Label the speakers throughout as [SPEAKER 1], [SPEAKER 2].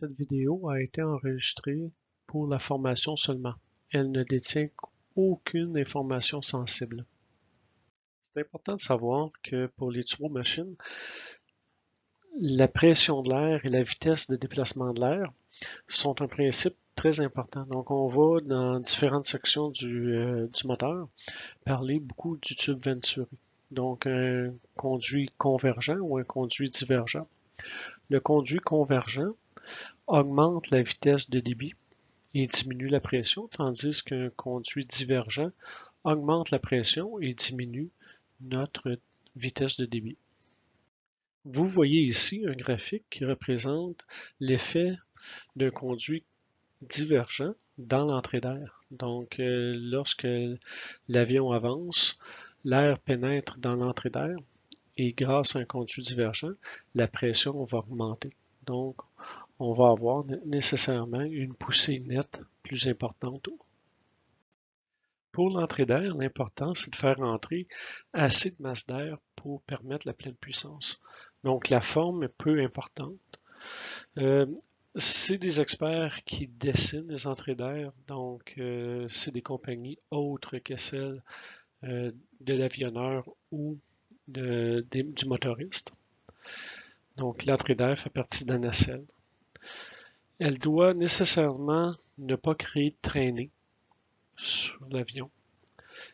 [SPEAKER 1] Cette vidéo a été enregistrée pour la formation seulement. Elle ne détient aucune information sensible. C'est important de savoir que pour les turbomachines, la pression de l'air et la vitesse de déplacement de l'air sont un principe très important. Donc, on va dans différentes sections du moteur parler beaucoup du tube Venturi. Donc, un conduit convergent ou un conduit divergent. Le conduit convergent augmente la vitesse de débit et diminue la pression, tandis qu'un conduit divergent augmente la pression et diminue notre vitesse de débit. Vous voyez ici un graphique qui représente l'effet d'un conduit divergent dans l'entrée d'air. Donc, lorsque l'avion avance, l'air pénètre dans l'entrée d'air et grâce à un conduit divergent, la pression va augmenter. Donc, on va avoir nécessairement une poussée nette plus importante. Pour l'entrée d'air, l'important, c'est de faire entrer assez de masse d'air pour permettre la pleine puissance. Donc, la forme est peu importante. C'est des experts qui dessinent les entrées d'air, donc c'est des compagnies autres que celles de l'avionneur ou du motoriste. Donc, l'entrée d'air fait partie de la nacelle. Elle doit nécessairement ne pas créer de traînée sur l'avion.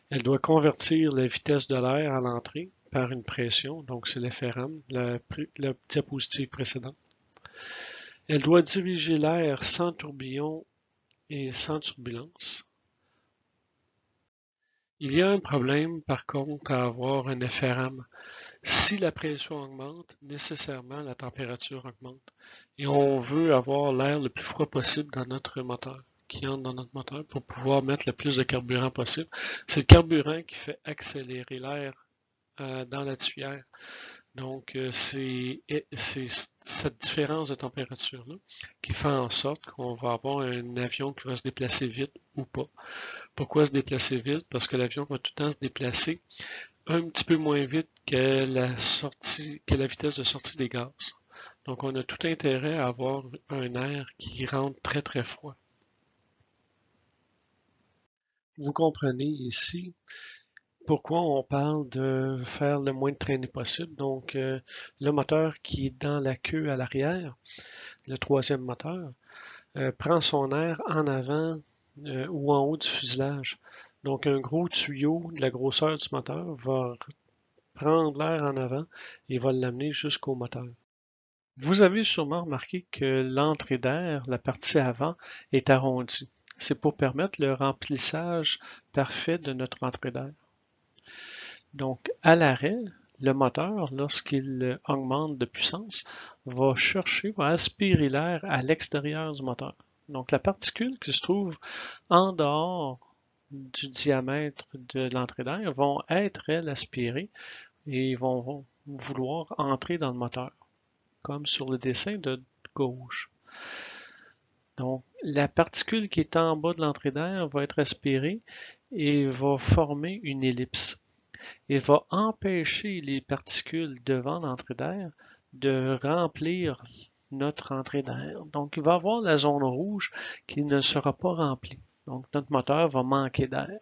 [SPEAKER 1] Elle doit convertir la vitesse de l'air à l'entrée par une pression, donc c'est l'effet RAM, la diapositive précédente. Elle doit diriger l'air sans tourbillon et sans turbulence. Il y a un problème, par contre, à avoir un effet RAM. Si la pression augmente, nécessairement la température augmente. Et on veut avoir l'air le plus froid possible dans notre moteur, qui entre dans notre moteur pour pouvoir mettre le plus de carburant possible. C'est le carburant qui fait accélérer l'air dans la tuyère. Donc, c'est cette différence de température-là qui fait en sorte qu'on va avoir un avion qui va se déplacer vite ou pas. Pourquoi se déplacer vite? Parce que l'avion va tout le temps se déplacer un petit peu moins vite que la vitesse de sortie des gaz. Donc, on a tout intérêt à avoir un air qui rentre très très froid. Vous comprenez ici pourquoi on parle de faire le moins de traînées possible. Donc, le moteur qui est dans la queue à l'arrière, le troisième moteur, prend son air en avant ou en haut du fuselage. Donc, un gros tuyau de la grosseur du moteur va prendre l'air en avant et va l'amener jusqu'au moteur. Vous avez sûrement remarqué que l'entrée d'air, la partie avant, est arrondie. C'est pour permettre le remplissage parfait de notre entrée d'air. Donc, à l'arrêt, le moteur, lorsqu'il augmente de puissance, va aspirer l'air à l'extérieur du moteur. Donc, la particule qui se trouve en dehors du diamètre de l'entrée d'air vont être, elles, aspirées et vont vouloir entrer dans le moteur, comme sur le dessin de gauche. Donc, la particule qui est en bas de l'entrée d'air va être aspirée et va former une ellipse. Il va empêcher les particules devant l'entrée d'air de remplir notre entrée d'air. Donc, il va y avoir la zone rouge qui ne sera pas remplie. Donc, notre moteur va manquer d'air.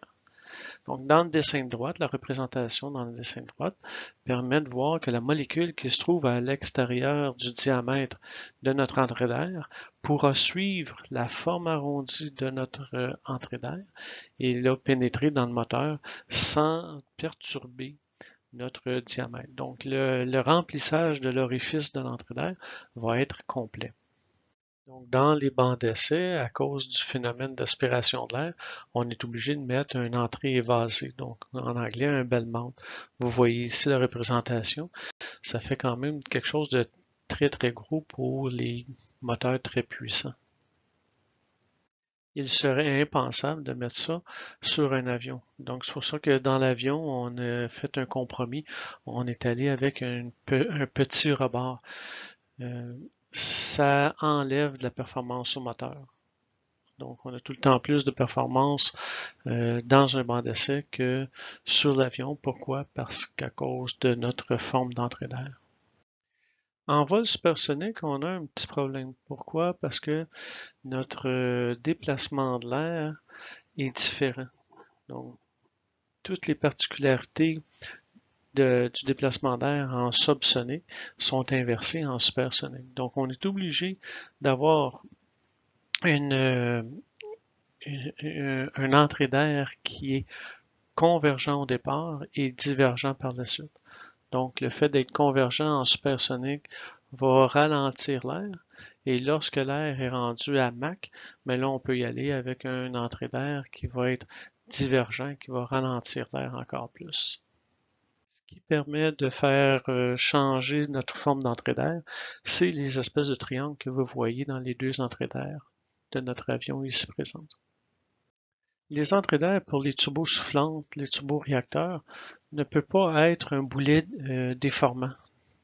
[SPEAKER 1] Donc, dans le dessin de droite, la représentation dans le dessin de droite permet de voir que la molécule qui se trouve à l'extérieur du diamètre de notre entrée d'air pourra suivre la forme arrondie de notre entrée d'air et là pénétrer dans le moteur sans perturber notre diamètre. Donc, le remplissage de l'orifice de l'entrée d'air va être complet. Donc, dans les bancs d'essai, à cause du phénomène d'aspiration de l'air, on est obligé de mettre une entrée évasée, donc en anglais un bellmouth. Vous voyez ici la représentation. Ça fait quand même quelque chose de très très gros pour les moteurs très puissants. Il serait impensable de mettre ça sur un avion. Donc, c'est pour ça que dans l'avion, on a fait un compromis. On est allé avec un petit rebord. Ça enlève de la performance au moteur. Donc, on a tout le temps plus de performance dans un banc d'essai que sur l'avion. Pourquoi? Parce qu'à cause de notre forme d'entrée d'air. En vol supersonique, on a un petit problème. Pourquoi? Parce que notre déplacement de l'air est différent. Donc, toutes les particularités du déplacement d'air en subsonique sont inversées en supersonique. Donc, on est obligé d'avoir une entrée d'air qui est convergent au départ et divergent par la suite. Donc, le fait d'être convergent en supersonique va ralentir l'air. Et lorsque l'air est rendu à Mach, mais là, on peut y aller avec une entrée d'air qui va être divergent, qui va ralentir l'air encore plus. Ce qui permet de faire changer notre forme d'entrée d'air, c'est les espèces de triangles que vous voyez dans les deux entrées d'air de notre avion ici présentes. Les entrées d'air pour les turbosoufflantes, les turboréacteurs, ne peut pas être un boulet déformant.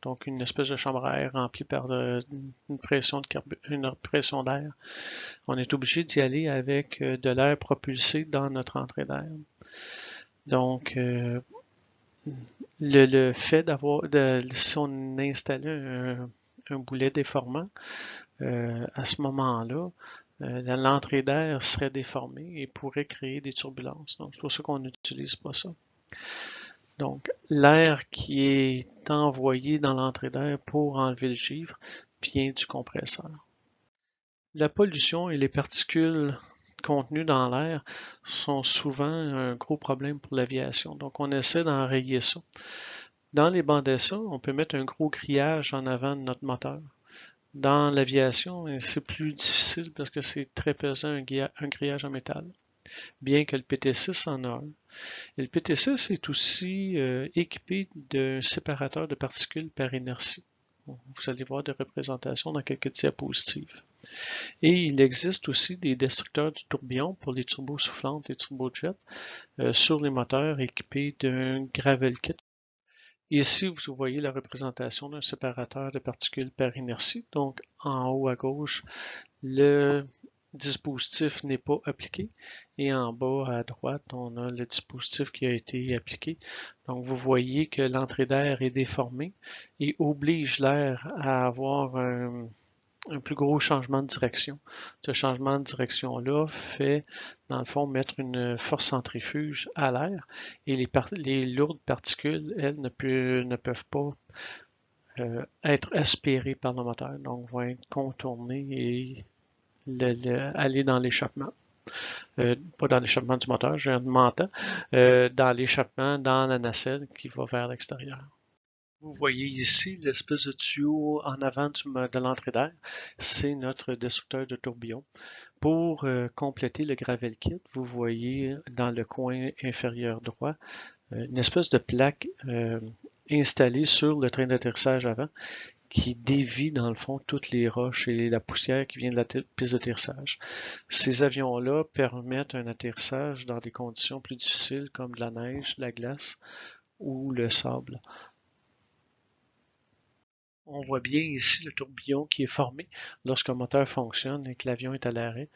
[SPEAKER 1] Donc une espèce de chambre à air remplie par une pression d'air. On est obligé d'y aller avec de l'air propulsé dans notre entrée d'air. Donc le fait d'avoir, si on installait un boulet déformant, à ce moment-là, l'entrée d'air serait déformée et pourrait créer des turbulences. Donc, c'est pour ça qu'on n'utilise pas ça. Donc, l'air qui est envoyé dans l'entrée d'air pour enlever le givre vient du compresseur. La pollution et les particules contenues dans l'air sont souvent un gros problème pour l'aviation. Donc, on essaie d'enrayer ça. Dans les bancs d'essai, on peut mettre un gros grillage en avant de notre moteur. Dans l'aviation, c'est plus difficile parce que c'est très pesant un grillage en métal, bien que le PT6 en a un. Et le PT6 est aussi équipé d'un séparateur de particules par inertie. Vous allez voir des représentations dans quelques diapositives. Et il existe aussi des destructeurs du tourbillon pour les turbosoufflantes et turbojets sur les moteurs équipés d'un gravel kit. Ici, vous voyez la représentation d'un séparateur de particules par inertie. Donc, en haut à gauche, le dispositif n'est pas appliqué. Et en bas à droite, on a le dispositif qui a été appliqué. Donc, vous voyez que l'entrée d'air est déformée et oblige l'air à avoir un plus gros changement de direction. Ce changement de direction-là fait, dans le fond, mettre une force centrifuge à l'air et les lourdes particules, elles, ne peuvent pas être aspirées par le moteur, donc vont être contournées et aller dans l'échappement. Pas dans l'échappement du moteur, j'ai un mentant, dans l'échappement, dans la nacelle qui va vers l'extérieur. Vous voyez ici l'espèce de tuyau en avant de l'entrée d'air, c'est notre destructeur de tourbillon. Pour compléter le gravel kit, vous voyez dans le coin inférieur droit une espèce de plaque installée sur le train d'atterrissage avant qui dévie dans le fond toutes les roches et la poussière qui vient de la piste d'atterrissage. Ces avions-là permettent un atterrissage dans des conditions plus difficiles comme de la neige, la glace ou le sable. On voit bien ici le tourbillon qui est formé lorsqu'un moteur fonctionne et que l'avion est à l'arrêt.